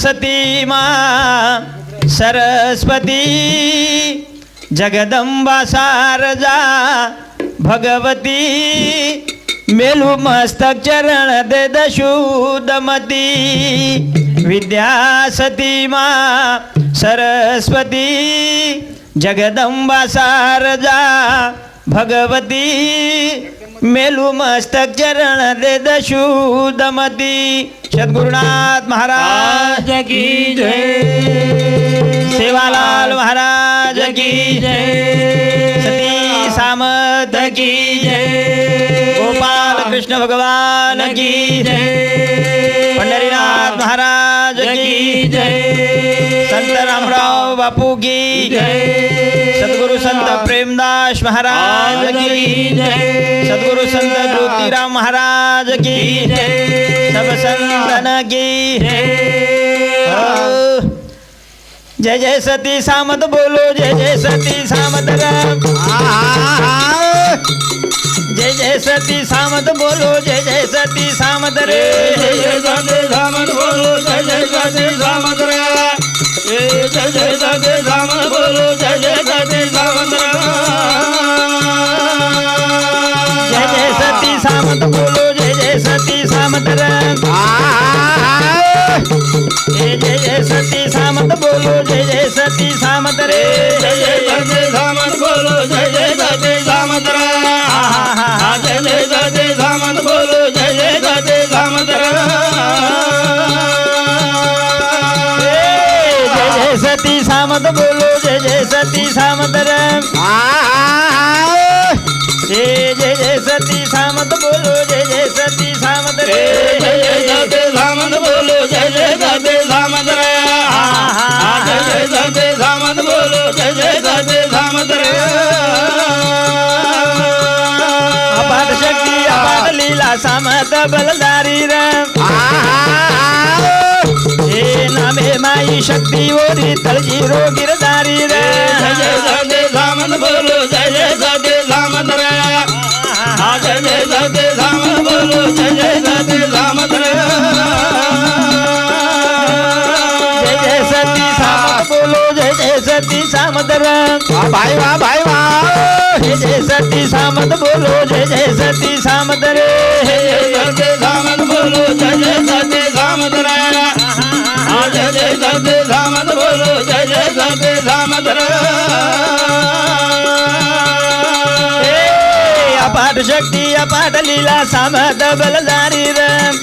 सती मा सरस्वती जगदंबा सारजा भगवती मेलू मस्तक चरण दे दशुदमती विद्या सती मा सरस्वती जगदंबा सारजा भगवती मेलू मस्तक चरण दे दशुदमती सद्गुरुनाथ महाराज की जय सेवालाल महाराज की जय सती सामत की जय गोपाल कृष्ण भगवान की जय पंढरीनाथ महाराज की जय संत रामराव बापू की जय सद्गुरु संत प्रेमदास महाराज की जय सद्गुरु संत ज्योतिराम महाराज की जय सब संतन की जय जय सती सामत बोलो जय जय सती सामत जय जय सती सामत बोलो जय जय सती सामत रे जय जय सती सामत बोलो जय जय सती सामत रे जय जय सती सामत बोलो जय जय सती सामत जय जय सती सामत बोलो जय जय सती सामत जय जय सती सामत बोलो जय जय सती सामत रे जय जय सती सामत बोलो जय जय सती सामत रे जय जय सती सामत बोलो जय जय सती सामत जय जय सती सामत बोलो जय जय सती सामत जय जय सती सामत बोलो जय जय सती सामत रे जय जय सती सामत बोलो जय जय सती सामत रे जय जय सती सामत बोलो जय जय सती सामत रे अपाट शक्ति अपाट लीला सामत बलधारी राम हे नामे माई शक्ति ओरी तळजी रो गिरधारी रे जय जय सती सामत बोलो जय जय सती सामत रे जय जय सती सामत बोलो जय जय सती सामत रे जय जय सती सामत बोलो जय जय सती सामत रे भाई वाह जय जय सती सामत बोलो जय जय सती सामत रे जय जय सती सामत बोलो जय जय सती सामत रे जय जय सती सामत बोलो जय जय सती सामत रे अपाट शक्ति अपाट लीला सामत बलधारी राम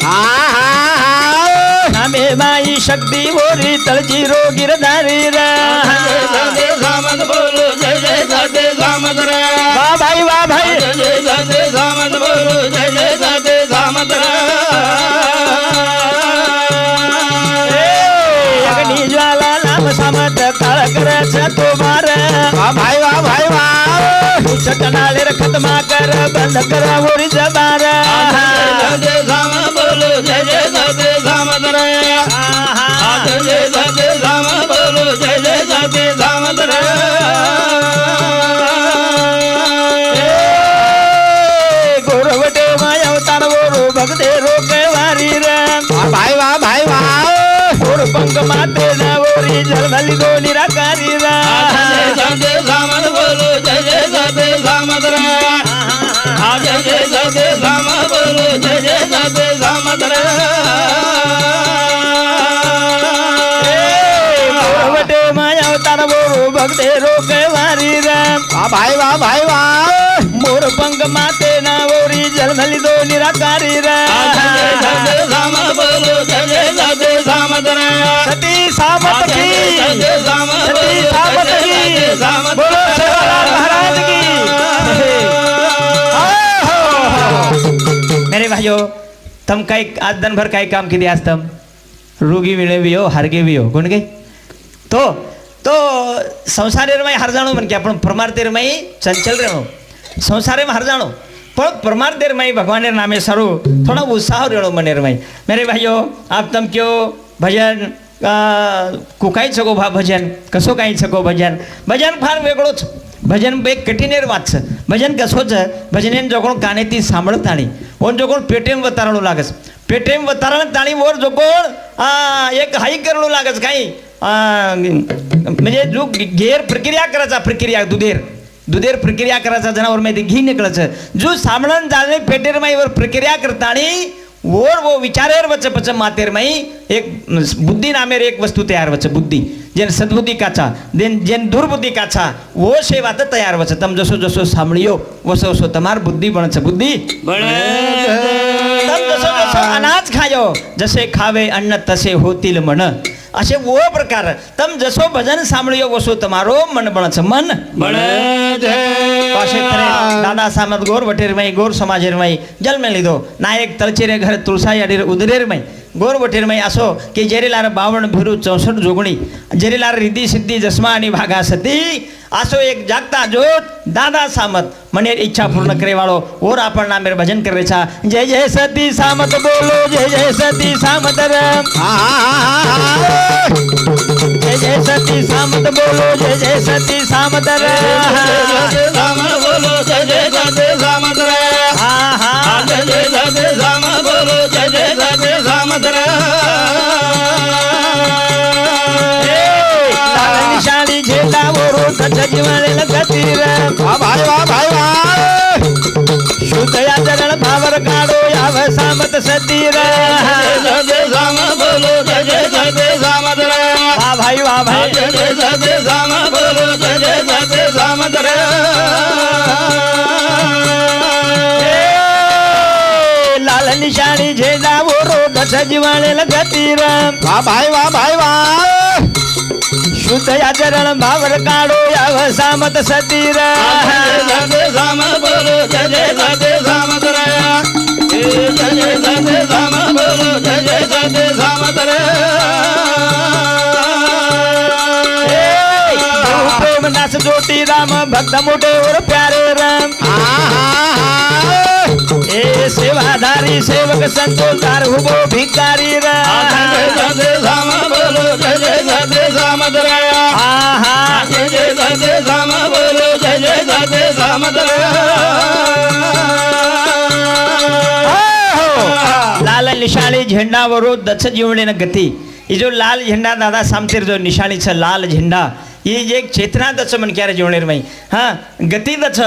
नामे माई शक्ति ओरी तळजी रो गिरधारी राम जय सती सामत बोलो जय जय सती सामत रे वाह भाई जय जय सती सामत बोलो जय जय सती सामत रे अग्नि ज्वाला नाम सामत काळ करायचा तो मार भाई वाह चकनाले रखत माकर बंद करा ओरी जबार जय जय सामत बोलो जय जय सती सामत रे जय जय सती सामत बोलो जय जय सती सामत रे गोरवटे माय अवतार ओरो भगते रोके वारी राम भाई वाह ओर पंग माते ना ओरी जलमली दो निराकारी राम जय सती सामत बोलो जय जय सती सामत रे जय जय सती सामत बोलो जय जय सती सामत रे गोरवटे माय अवतार ओरो भगते रोके वारी राम भाई वाह मोर पंग माते ना ओरी जलमली दो निराकारी राम जय सती सामत बोलो जय जय सती सामत रे सती सामत की सती सामत सती सामत की बोलो सेवालाल महाराज की मेरे भाइयों तम काय आज दिन भर काय काम किती आज तम रोगी मिळे भी हो हारगे भी हो कोण गई तो संसारे में हार जाणो मन के आपण परमार्थे में चंचल रहणो संसारे में हार जाणो पर परमार्थे में भगवान नामे सरो थोड़ा उत्साह रहणो मने में मेरे भाइयों आप तम क्यों भजन कुकाई सको भजन कसो काही सको भजन फार वेगळोच भजन एक कठीणेर વાત છે ભજન કશો છે ભજન જો કોણ કાનેથી સાંભળતાણી ઓન જો કોણ પેટેમ વતારણું લાગે પેટેમ વતારણ તાણી ઓર જો કોણ એક હાઈ કरणું લાગે काही म्हणजे जो घेर प्रक्रिया करायचा प्रक्रिया दुधेर प्रक्रिया करायचा जनावर मध्ये घी निकळायचं जो सामणन जाणे पेटेर माईवर प्रक्रिया करताणी ओर वो विचारेर वच पच मातेर माई एक बुद्धी नामेर एक वस्तू तयार वच बुद्धी जेन सद्बुद्धी काचा जेन दुर्बुद्धी काचा वो सेवा तर तयार वच तम जसो जसो सामळियो वसो वसो तमार बुद्धी बनच बुद्धी तम जसो जसो अनाज खायो जसे खावे अन्न तसे होतील मन असे वो प्रकार तम जसो भजन सामळियो वसो तमारो मन बनच मन पाशे तरे दादा सामत गोर वटेर मई गोर समाजेर मई जन्म लीधो नायक तळचेरे घर तुळसाई अडीर उदरेर मई गोर वटेर मई असो की जेरीलार 52 भिरू 64 जोगणी जेरीलार रिद्धी सिद्धी जस्मा आणि भागा सती असो एक जागता जोत दादा सामत मनेर इच्छा पूर्ण करे वाळो और आपण नामेर भजन करेचा जय जय सती सामत बोलो जय जय सती सामत जय जय सती सामत बोलो जय जय सती सामत बोलो जय जय सती सामत जय जय सती सामत बोलो जय जय सती सामत निशाणी झेंडा वरो सजवाळेल गतीर भाई वाह शुद्धया चरण भावर काढो याव सामत सतीर सामत बोलो जय जय सती सामत वाह भाई जय जय सती सामत बोलो जय जय सती सामत लाल निशाणी झेंडा वरो सजवाळेल गतीर वाह भाई वाह शुद्धया चरण भावर काढो याव सामत सतीर सामत बोलो जय जय सती सामत जय जय सती सामत बोलो जय जय सती सामत प्रेमदास ज्योति राम भक्त मोठे और प्यारे राम ए सेवाधारी सेवक संतोषदार हुबो भिकारी राम सामत बोलो जय जय सती सामत जय जय सती सामत बोलो जय जय सती सामत लाल निशाणी झेंडा वरो दक्ष जीवने गती ये जो लाल झेंडा दादा सामतेर जो निशाणी छ लाल झेंडा ये जे चेतना दच मन क्यारे जीवनेर मई हाँ गति दच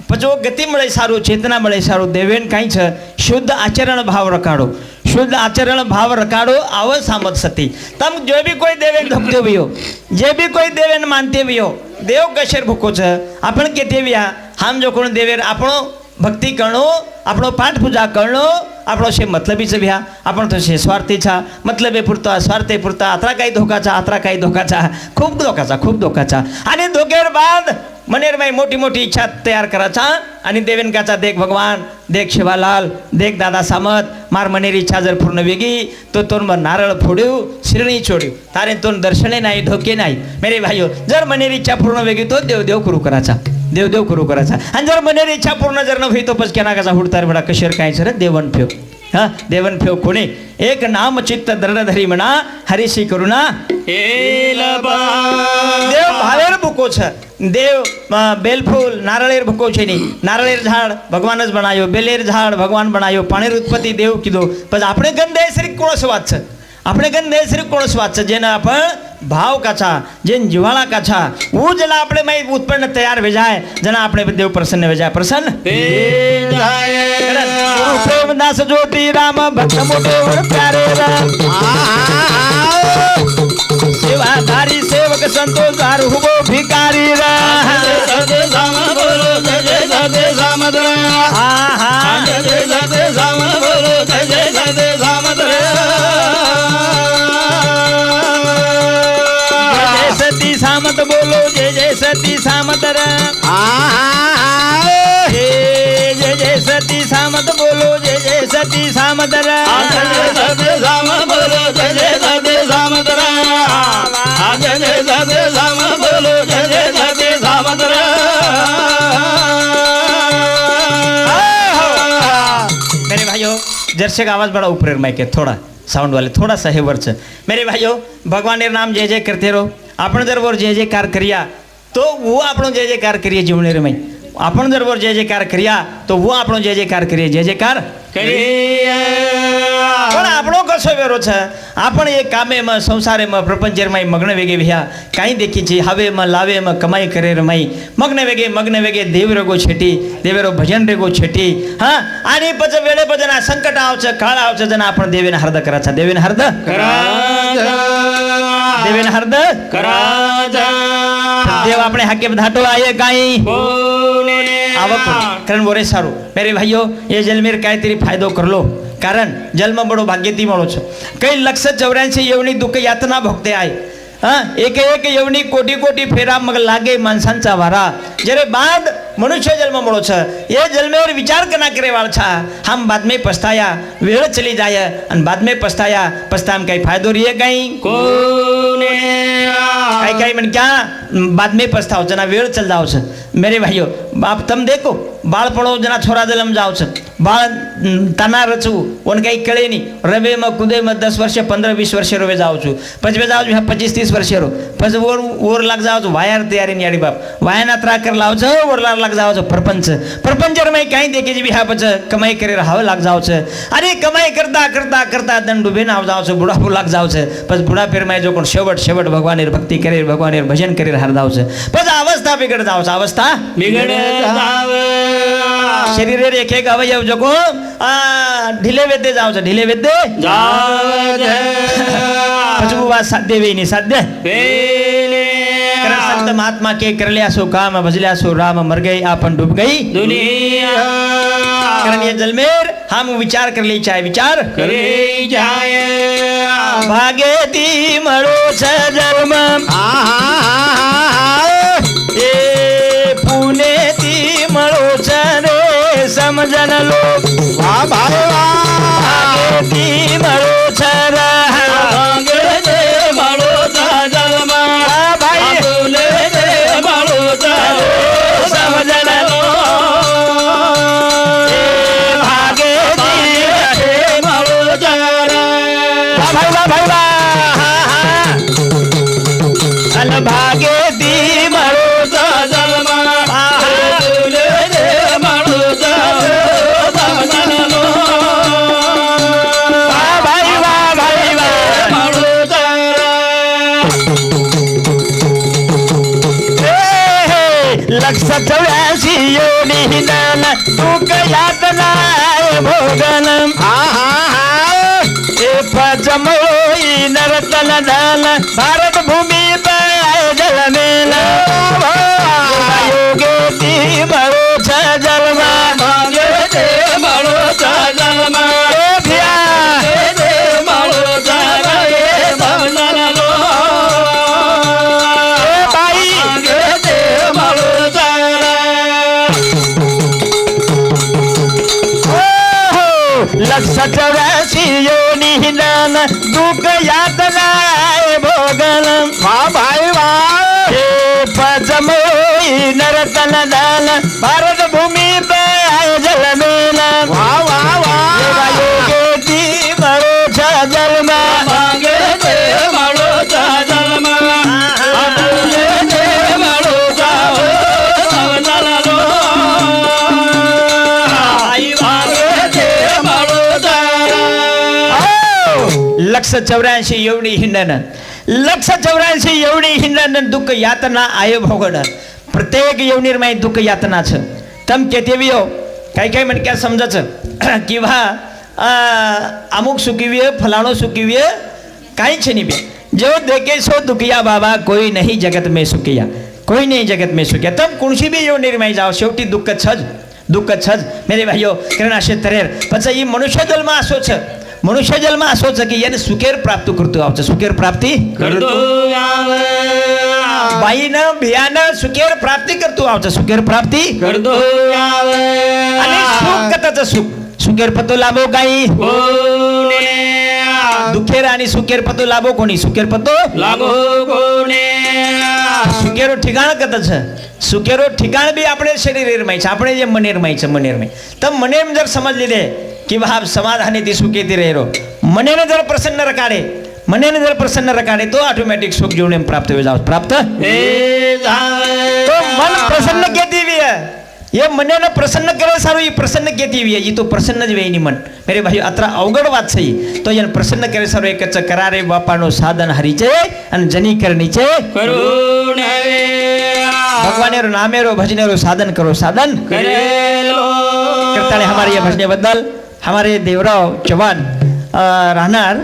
पचो गति मळे सारू चेतना मळे सारू देवेन काई छ शुद्ध आचरण भाव रखाड़ो शुद्ध आचरण भाव रखाड़ो आव सामत सती तम जो भी कोई देवेन धोकते भी हो जे भी कोई देवेन मानते भी हो देव कशेर भूको छ आपण केते विया हम जो कोण देवेर आपणो भक्ती करणो આપણો પાઠ પૂજા કરણો આપણો છે મતલબી છે ભ્યા આપણો તો છે સ્વાર્થી છા મતલબે પૂરતા સ્વાર્થે પૂરતા આતરા કાંઈ ધોકા છા આતરા કાંઈ ધોકા છા ખૂબ ધોકા છા અને ધોકેર બાદ મનેર ભાઈ મોટી મોટી ઈચ્છા તૈયાર કરા છા અને દેવેન કાચા દેખ ભગવાન देख शिवालाल देख दादा सामत मार मनेरी इच्छा जर पूर्ण वेगी तो तोन नारळ फोड्यू शिरणी छोड्यू तारे तोन दर्शने नाही धोके नाही मेरे भाईओ जर मनेरी इच्छा पूर्ण वेगी तो देव देव करू कराचा देव देव करू कराचा आणि जर मनेरी इच्छा पूर्ण जर न होई तो पच केना कसा हुडतार बडा कशेर काय सर देवन फेव हाँ देवन फेव कोणी एक नाम चित्त दरधरी म्हणा हरिशी करुणा देव भावेर भूको छ देव बेलफूल नारळेर भूको छे नी नारळेर झाड भगवानच बनायो बेलेर झाड भगवान बनायो पाणीर उत्पत्ति देव कीधो पण આપણે ગંધે શ્રી કોણ વાત છે આપણે ગંધે શ્રી કોણ વાત છે જેને आपण भाव काचा जेन जिवाळा काचा वो जला આપણે मै उत्पन्न तयार हो जाए जना આપણે देव प्रसन्न हो जाए प्रसन्न गुरु प्रेमदास ज्योति राम भक्त मोटे और प्यारे राम सेवाधारी सेवक संतोषदार हुबो भिकारी राम बोलो जय जय सती सामत जय जय सती सामत बोलो जय जय सती सामत सती सामत बोलो जय जय सती सामत जय जय सती सामत बोलो जय जय सती सामत सती सामत बोलो जय जय सती सामत जय जय सती सामत बोलो जय जय सती सामत मेरे भाइयों जर्से का आवाज बड़ा ऊपर माइक है थोड़ा साउंड वाले थोड़ा सा है वर्च मेरे भाइयों भगवान नाम जय जय करते रहो आपण जर वर जय जयकार करिया તો वो આપણો જય જયકાર કરીએ જીવનેરમય आपण जर वर जय जयकार કર્યા તો वो આપણો જય જયકાર કરીએ જય જયકાર પણ આપણો કશો વેરો છે આપણે એ કામેમાં સંસારેમાં પ્રપંચમાં મગ્ન વેગે ભ્યા કાંઈ દેખી છે હવેમાં લાવેમાં કમાઈ કરે રમાઈ મગ્ન વેગે દેવ રેગો છેટી દેવેરો ભજન રેગો છેટી હા આની પછી વેળે પછી આ સંકટ આવશે કાળ આવશે જન આપણે દેવેને હર્દ કરા છે દેવેને હર્દ દેવેને હર્દ देव अपने हके बधाटो आए काई आवक कारण बोरे सारू मेरे भाइयों ये जलमेर काय तरी फायदो कर लो कारण जल में बड़ो भाग्यती मळो छ कई 184 येवनी दुःख यातना भोगते आय हाँ एक एक येवनी कोटी कोटी फेरा मग लागे माणसांचा वारा जरे बाद मनुष्य जन्म मळो छ ये जलमेर विचार कना करे वाळ छा हम बाद में पछताया वेळ चली जाय अन बाद में पछताम काही फायदो रिये काही कोने काही मन क्या बाद में पछताओ जना वेळ चल जाओ छ मेरे भाइयों बाप तम देखो बाळपणो जना छोरा जन्म जाओ छ बाळ तना रचू ओन काही कळे नी रवे में कुदे में 10 वर्ष 15 20 वर्ष रवे जाओ छु पछवे जाओ 25 30 वर्ष रो पछ ओर लाग जाओ छ वायर तयारी नी आडी बाप वायना त्रा कर लाव छ ओर लाग जाओ छ परपंचर में काही देखे जी हा पछ कमाई करे हाव लाग जाओ छ अरे कमाई करता करता करता दंड डूबे ना जाओ छ बुढ़ापो लाग जाओ छ पछ बुढ़ा फेर में जो कोण शेवट भगवानेर भक्ति करे भगवानेर भजन करे हार जाओ छ पछ अवस्था बिगड़ जाओ छ अवस्था बिगड़ जाव शरीर एक एक अवयव जो को ढीले वेदे जाओ छ ढीले वेदे जाव पछ वो साध्य वे नहीं साध्य संत महात्मा के कर लिया सो काम भजलिया सो राम मर गई आपन डूब गई दुनिया कारण ये जलमेर हम विचार कर ली चाहे विचार करे जाए भागे ती मरो छ जन्म ए पुणे ती मरो छ रे समझन लो वाह भाई भागे ती मरो छ रे भागे ते मरो छ जन्म समझन लो भागे भागे दी मरो लक्ष 84 योनी हिंदन दुःख यातना भोगन ए पजमोई नरतन दल भारत भूमि पर जल मेल योगे ती मरो छ जलमा भागे ते मरो छ जलमा ए भिया ते मरो छ रे समझन लो ए भाई भागे ते मरो छ लक्ष 84 योनी हिंदन दुःख यातना भोगन वाह भाई वाह हे पजमोई नरतन दल भारत भूमि पे जल मेल वाह वाह वाह योगे ती मरो छ जलमा भागे ते मरो छ जलमा भागे ते मरो छ समझन लो लक्ष 84 एवढी हिंडन 184 एवढी हिंडन दुःख यातना आयो भोगन प्रत्येक येवणीरमाय दुःख यातना छ तम केतेवियो काही काही मन क्या समजच किंवा अमुक सुखीविय फलाणो सुखीविय काही छ नहीं जो देखे सो दुखिया बाबा कोई नहीं जगत में सुखिया कोई नहीं जगत में सुखिया तम कोणशी बी येवणीरमाय जाओ शेवटी दुःख छज मेरे भाइयों किरणा क्षेत्रेर पछ ई मनुष्य जन्म असो छ मनुष्य जन्म असो छ की याने सुखेर प्राप्त करतो आवच सुखेर प्राप्ती करतो आवे बाईन भियान सुखेर प्राप्ती करतो आवच सुखेर प्राप्ती करतो आवे आणि सुख कतच सुख सुखेर पतो लाभो काही कोणे दुखेर आणि सुखेर पतो लाभो कोणी सुखेर पतो लाभो कोणे सुखेरो ठिकाण कतच सुखेरो ठिकाण भी अपने शरीर में अपने जे मनेर में तब मने में जर समझ लीधे कि वह समाधानी ती सुखेती रहे रो मने ने जर प्रसन्न रखाडे मनेने जर प्रसन्न रकाने तो ऑटोमॅटिक सुख जीवने प्राप्त हो जाओ प्राप्त हे झाले तो मन प्रसन्न केती हुई है ये मनेने प्रसन्न करे सारू ये प्रसन्न केती हुई है ये तो प्रसन्न ज वेईनी मन मेरे भाई अत्रा अवघड वात सही तो ये प्रसन्न करे सारू एकच करारे बापानो साधन हरीचे आणि जनी करणीचे करुण भगवानेरो नामेरो भजनेरो साधन करो साधन करेलो करताळे हमारे ये भजने बद्दल हमारे देवराव चव्हाण राहणार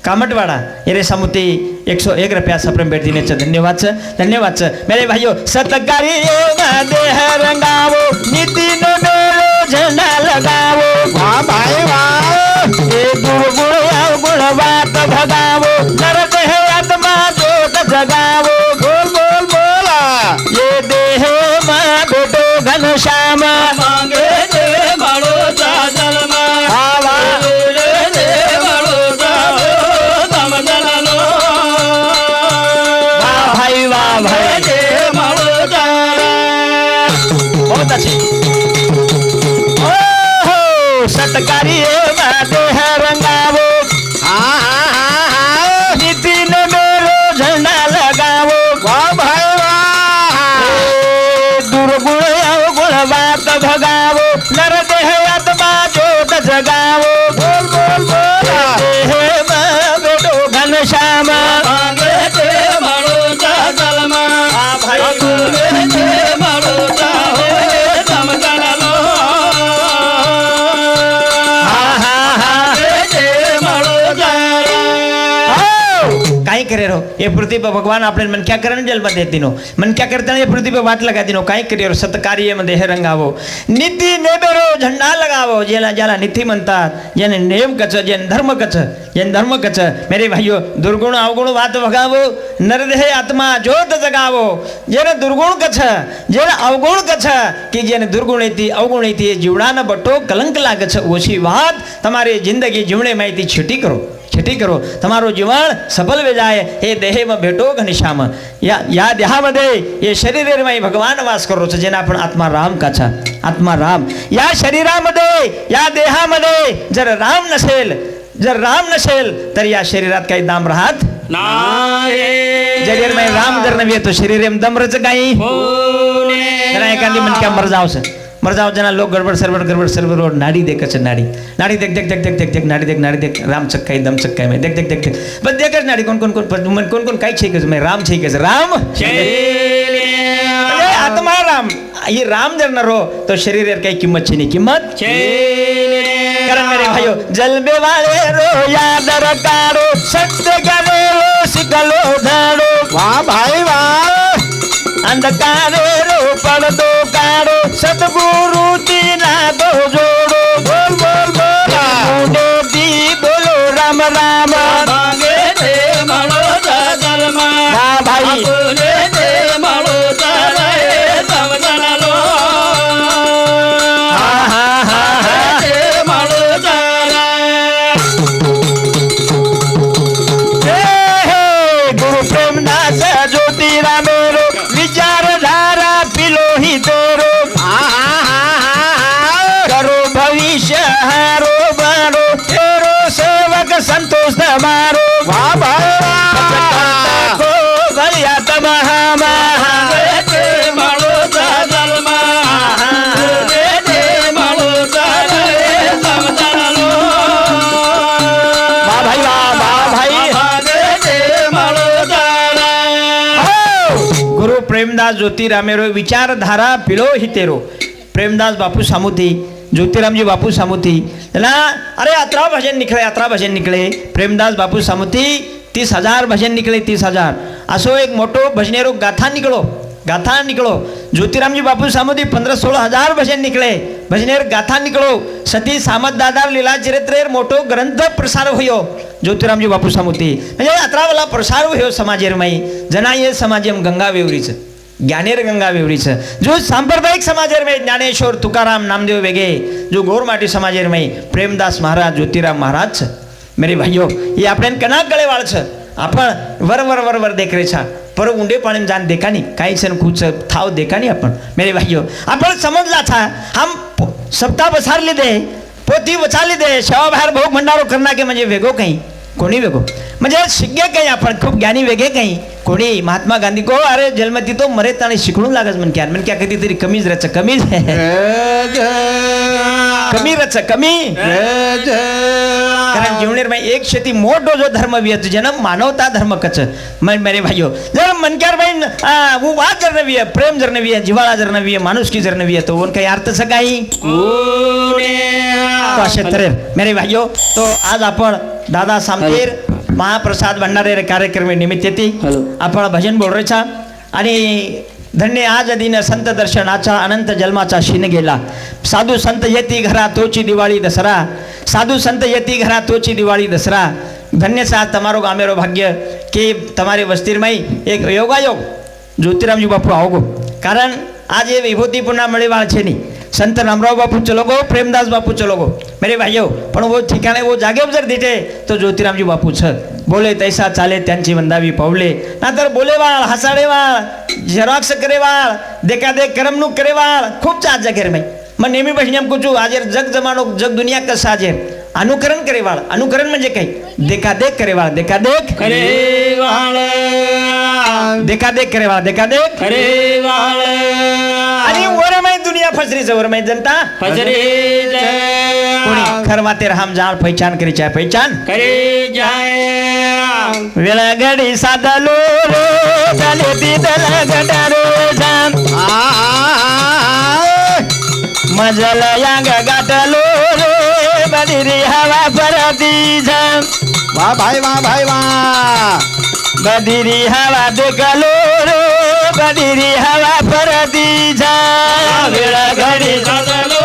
कामटवाड़ा ये सामुती 101 रुपया सप्रेम भेट देने धन्यवाद धन्यवाद मेरे भाइयों सतकारी देह रंगावो नितिन मेरो झंडा लगावो वाह भाई वाह ये दुर्गुण अवगुण बात भगावो नर देह आत्मा जोत जगावो बोल बोल बोला ये देह मां बेटो घनश्याम मांगे दे बाळो चादलमा आवा दे बाळो चादलमा वाह भाई वाह भाई दे बाळो बहुत अच्छे ओहो सतकारी देह रंगावो नितिन मेरो झंडा लगावो वाह भाई वाह दुर्गुण अवगुण बात भगावो नर देह आत्मा जोत जगावो बोल बोल बोल देह बेटो घनश्याम मांगे दे बाळो चादलमा भाई दे बाळो चादलमा काय करे रो ये पृथ्वी पर भगवान आपने मन क्या करने जल में देती नो मन क्या करते ये पृथ्वी पे वाट लगाती नो काय करे रो सत्कार्य मध्ये हे रंगावो नीती नेबेरो झंडा लगावो जेला ज्याला नीती म्हणतात जेने नेम कच जेने धर्म कच मेरे भाइयों दुर्गुण अवगुण वात भगावो नरदेह आत्मा ज्योत जगावो जेने दुर्गुण कच जेने अवगुण कच कि जेने दुर्गुण येती अवगुण येती जीवनाना बटो कलंक लागछ ओછી વાત તમારી જિંદગી જીવણે માહિતી छेटी करो તમારું જીવન સફળ વે જાય हे देह में भेटो घनश्याम या देहामध्ये ये शरीरेरमाई भगवान वास करो जेना आपण आत्मा राम काचा आत्मा राम या शरीरामध्ये या देहामध्ये जर राम नसेल तर या शरीरात काही दाम राहत नाही शरीरमाई राम जर नव्हे तो शरीरेम दमरच काही होने जरा एखादी मनक्या मर जाओ जना लोग गड़बड़ सरबड़ रोड नाड़ी देख नाड़ी देख नाड़ी देख राम चक्काई दम चक्काई में देख बस देख नाड़ी कौन काय छे मैं राम छे राम अरे आत्मा राम ये राम जर न रो तो शरीर काही किंमत छे नहीं किंमत कारण मेरे भाइयों जलबे वाले रो याद रकारो सत्य करे रो सिकलो धारो वाह भाई वाह अंधकारे रो पड़दो कारो सतगुरु तीना दो जोड़ो बोल बोल बोला दी बोलो राम राम मांगे दे बाळो चादलमा वाह भाई बोले दे बाळो चादलमा दे बाळो गुरु प्रेमदास ज्योतिरामेरो विचारधारा पिलो ही तेरो करो भविष्य हारो बारो तेरो सेवक संतोष मारो वाह भाई को भैया तमहा दे बाळो चादलमा दे बाळो चादलमा वाह भाई वाह भाई दे बाळो गुरु प्रेमदास ज्योतिरामेरो विचारधारा पिलो ही तेरो प्रेमदास बापू सामुती ज्योतिरामजी बापू सामुती ना अरे यात्रा भजन निकले प्रेमदास बापू सामुती 30,000 भजन निकले 30,000 असो एक मोटो भजनेरो गाथा निकलो ज्योतिरामजी बापू सामुती 15-16 भजन निकले भजनेर गाथा निकलो सती सामत दादार लीला चरित्रेर मोटो ग्रंथ प्रसार होयो ज्योतिरामजी बापू सामुती म्हणजे यात्रावाला प्रसार होयो समाजेर माई जना ये समाजेम गंगा वेवरीच ज्ञानेर गंगा वेवरीच जो सांप्रदायिक समाजेर में ज्ञानेश्वर तुकाराम नामदेव वेगे जो गोरमाटी समाजेर में प्रेमदास महाराज ज्योतिराम महाराज मेरे भाइयों ये આપણે કના ગળે વાળ છે आपण वर देख रे छा पर ऊंडे पाणी जान देखा नहीं काही सन कुछ थाव देखा नहीं अपन मेरे भाइयों आपण समजला था हम सप्ताह बसार लीधे पोती वचा लीधे शेवा बाहेर भोग भंडारो करना के म्हणजे वेगो काही कोणी वेगो म्हणजे शिक्के काही आपण खूप ज्ञानी वेगळे काही कोणी महात्मा गांधी को अरे जन्मती तो मरे ताणे शिकणून लागच म्हण क्या कधीतरी कमीच रच कमी कमी रच कमी कारण जीवनेर में एक शेती मोठो जो धर्म वियत जन्म मानवता धर्म कच मेरे भाइयों जर मनक्यार भाई वो बात जर नवी है प्रेम जर नवी है जिवाळा जर नवी है मानुष की जर नवी है तो उनका अर्थ स काही तो अशे तऱ्हेन मेरे भाइयों तो आज आपण दादा सामतेर महाप्रसाद भंडारे कार्यक्रम निमित्त येते आपण भजन बोल रे छा आणि धन्य आज दिन संत दर्शनाचा अनंत जन्माचा शीन गेला साधू संत येती घरा तोची दिवाळी दसरा साधू संत येती घरा तोची दिवाळी दसरा धन्य सा तमारो गामेरो भाग्य के तमारे वस्तीरमय एक योगायोग ज्योतिरामजी बापू आओगो कारण आज ये विभूति पुन्हा मळीवाळ छे नहीं संत रामराव बापू चलो गो प्रेमदास बापू चलो गो मेरे भाइयों पण वो ठिकाणे वो जागे जर दिठे तो ज्योतिरामजी बापू छ बोले तैसा चाले त्यांची वंदावी पावले नातर बोलेवाळ हसाडेवाळ झेरॉक्स करेवाळ देखादेख करमणूक करेवाळ खूप चाच जगेर में मग नेहमी बसणे हम कुछ आजेर जग जमानो जग दुनिया कसं आजेर अनुकरण करेवाळ अनुकरण म्हणजे काही देखादेख करेवाळ देखादेख करेवाळ देखादेख करेवाळ देखादेख करेवाळ आणि वरमय दुनिया फसरीचं वरमय जनता फजरे कोणी खरमाते हम जाण पहचान करी चाहे पहचान करे जाय वेळा घडी साधलो रे झाले तिथल गटारो जाम मजला यांग गाठलो रे बदिरी हवा परती जाम वा भाई वा बदिरी हवा देखलो रे बदिरी हवा परती जाम वेळा घडी साधलो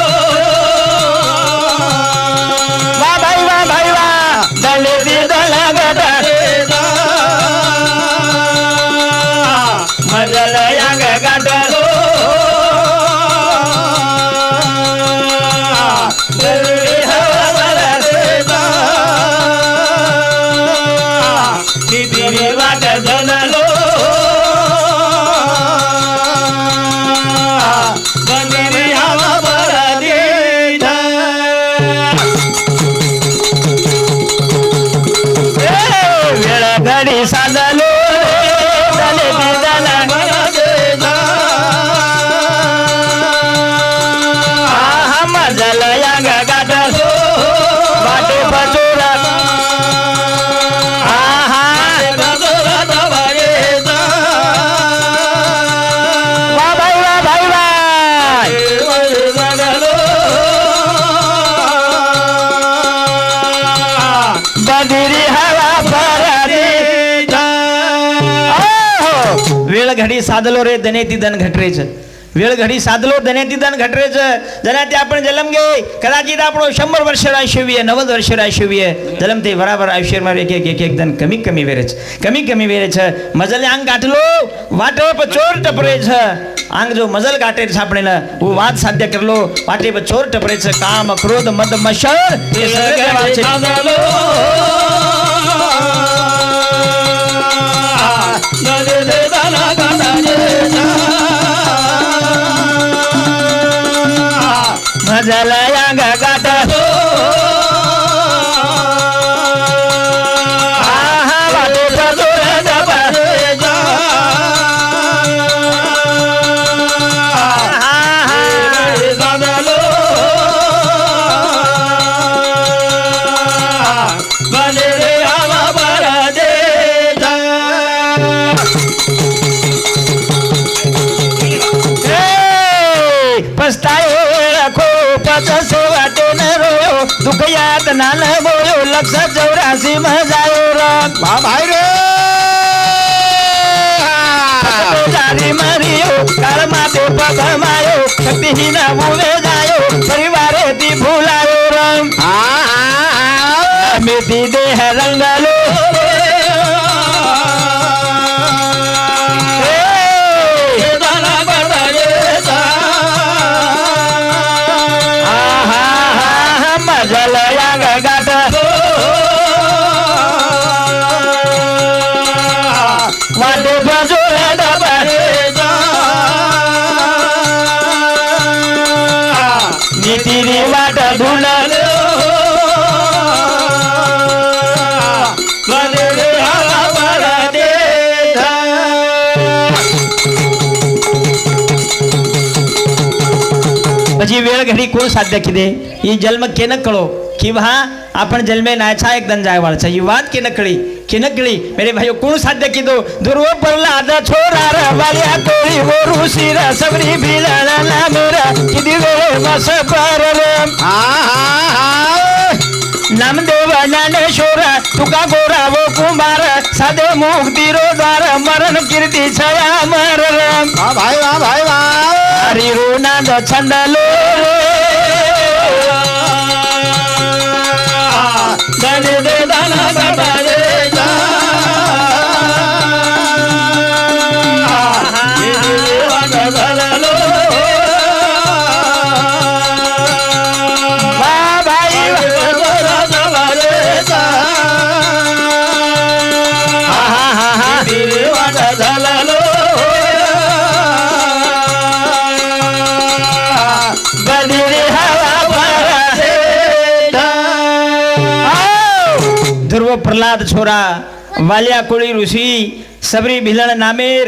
वा भाई वा दले तिथल गटारो मजला यांग गाठलो वाट जनलो बंदरी हवा बरदी वेळ घडी साधलो दले तिथल मजला यांग गाठलो वाटे पचोरा वेळ घडी साधलो रे दनेती दन घटरेच वेळ घडी साधलो दनेती दन घटरेच जना ते आपण जन्म गे कदाचित आपण 100 वर्ष आयुष्यवीय 90 वर्ष आयुष्यवीय जन्म ते बराबर आयुष्य मार एक दन कमी वेरेच मजल अंग गाठलो वाट चोर टपरेच अंग जो मजल गाठेर सापडेल वो वाद साध्य करलो वाटे चोर टपरेच काम क्रोध मद मशर हे सगळे साधलो मजल अंग गाठलो दुख याद नाल बोयो 184 मजायो राम भाई रे जारी मरियो काल माते पगमायो शक्तिहीन भूले जायो परिवारे ती भूलायो राम मेती देह रंगलो પછી વેળ ઘડી કોણ સાધ્ય કીધે એ જન્મ કે ન કળો कि वहाँ अपन जन्मे नायछा एक दन जाए वाला ये बात के नकली मेरे भाइयों कौन साध्य की दो ध्रुव प्रहलाद छोरा रे वालिया कोई वो ऋषि रे सबरी भीलना ना मेरा कि दिवे बस पर रे नाम देव ज्ञानेश्वर तुका गोरा वो कुमार साधे मुक्ति रो द्वार मरण कीर्ति छया मर रे भाई वाह हरि रो नाद छंद लो दे दे दाना बाबा ध्रुव प्रहलाद छोरा वालिया कोड़ी ऋषि सबरी भिलन नामेर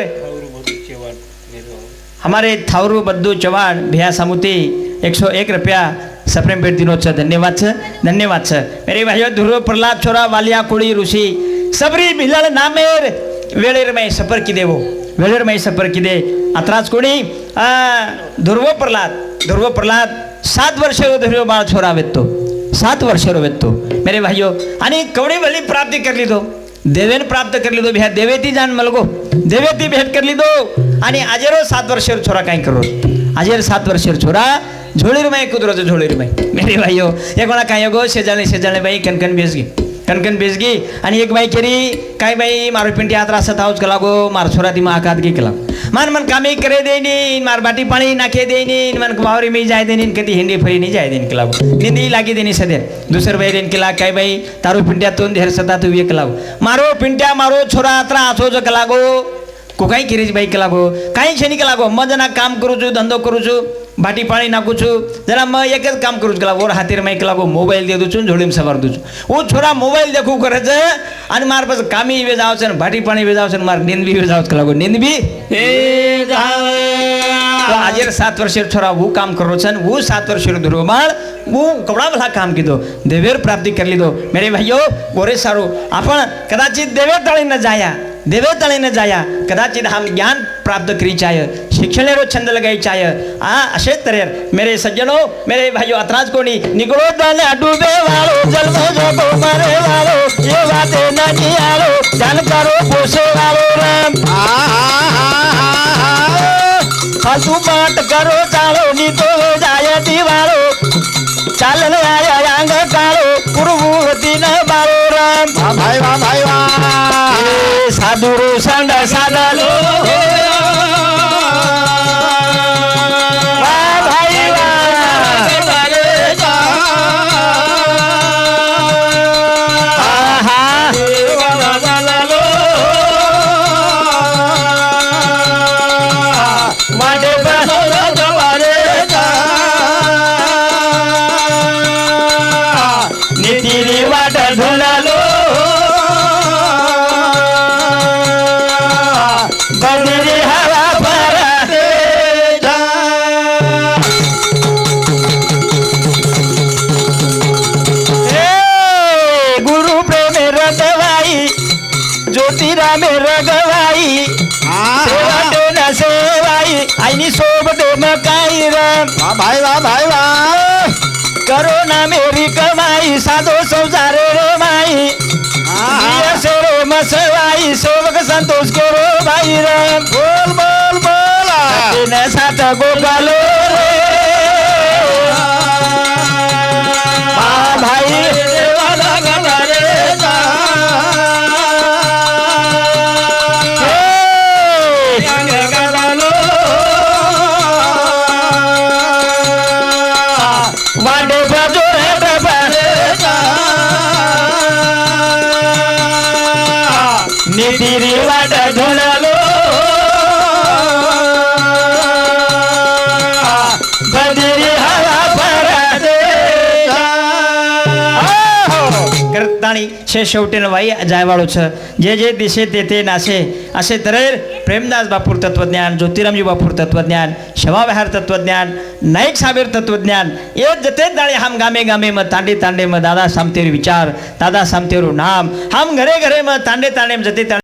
हमारे थावरू बद्दू चवाण भैया सामुती 101 रुपया सप्रेम भेट दिनो छ धन्यवाद छ मेरे भाइयों ध्रुव प्रहलाद छोरा वालिया कोड़ी ऋषि सबरी भिलन नामेर वेळेर में सफर की देवो वेळेर में सफर की दे अत्राज कोणी ध्रुव प्रहलाद 7 वर्ष ध्रुव बाळ छोरा वेतो 7 वर्ष वेतो मेरे भाइयों आणि कवडी भली प्राप्ति कर ली दो देवेन प्राप्त कर ली दो भैया देवेती जान मलगो देवेती भेट कर ली दो आणि आजेरो 7 वर्ष छोरा काय करो आजेर 7 वर्ष छोरा झोळीर में कुदरो झोळीर में मेरे भाइयों एक कोणा काय गो शेजाळे बाई कनकन बेसगी आणि एक बाई केरी काय बाई मारो पिंटी यात्रा सतावच कला गो मार छोरा ती महाकात की केला मन कामे करे देनी मार बाटी पाणी नाखे देनी मन वावरी में जाय देनी कधी हिंडी फरी नहीं जाय देनी केला निंदी लागी देनी सदे दुसर बाई देन केला काय बाई तारो पिंट्यातून धेर सता तू ये केला मारो पिंट्या मारो छोरा यात्रा आथो जो केला गो को काही किरीज बाई केला गो काही क्षणी केला गो मग जना काम करू छु धंदो करू छु बाटी पाणी नाखू छु जरा मैं एक काम करू केला और हाथीर में केला गो मोबाइल दे दू छु झोळीम सवार दू छु वो छोरा मोबाइल देखू करे छे आणि मार पास कामी वे जाव छे बाटी पाणी वे जाव छे मार नींद भी वे जाव केला गो नींद भी हे जावे तो आजेर 7 वर्ष छोरा वो काम करो छन वो 7 वर्ष ध्रुव बाळ वो कवडा भला काम कीधो देवेर प्राप्ति कर लीधो मेरे भाइयों गोरे सारू आपण कदाचित देवे तळे न जाया कदाचित हम ज्ञान प्राप्त करी चाय शिक्षणेरो छंद लगाई चाय अशे तरेर मेरे सज्जनों मेरे भाइयों अतराज कोणी निगळो दाने डूबे वालो जन्म जोगो मारे वालो ये बाते नहीं आलो जान करो पोसे वालो राम फालतू बात करो चालो नी तो जाय दीवालो चालन आया अंग कालो पुरवू दिन बालो राम भाई वाह साधु संड साधलो भाई वाह करो ना मेरी कमाई साधो संसारे रे माई से रो मसवाई सेवक संतोष के रो भाई राम बोल साथ गोपालो भाई छे शेवटेन वाई जायवाळो छ जे जे दिसे ते ते नासे असे तरेर प्रेमदास बापूर तत्वज्ञान ज्योतिरामजी बापूर तत्वज्ञान शवा विहार तत्वज्ञान नाईक साबेर तत्वज्ञान ये जते दाळे हम गामे गामे म तांडे तांडे म दादा सामतेर विचार दादा सामतेरो नाम हम घरे घरे म तांडे तांडे म जते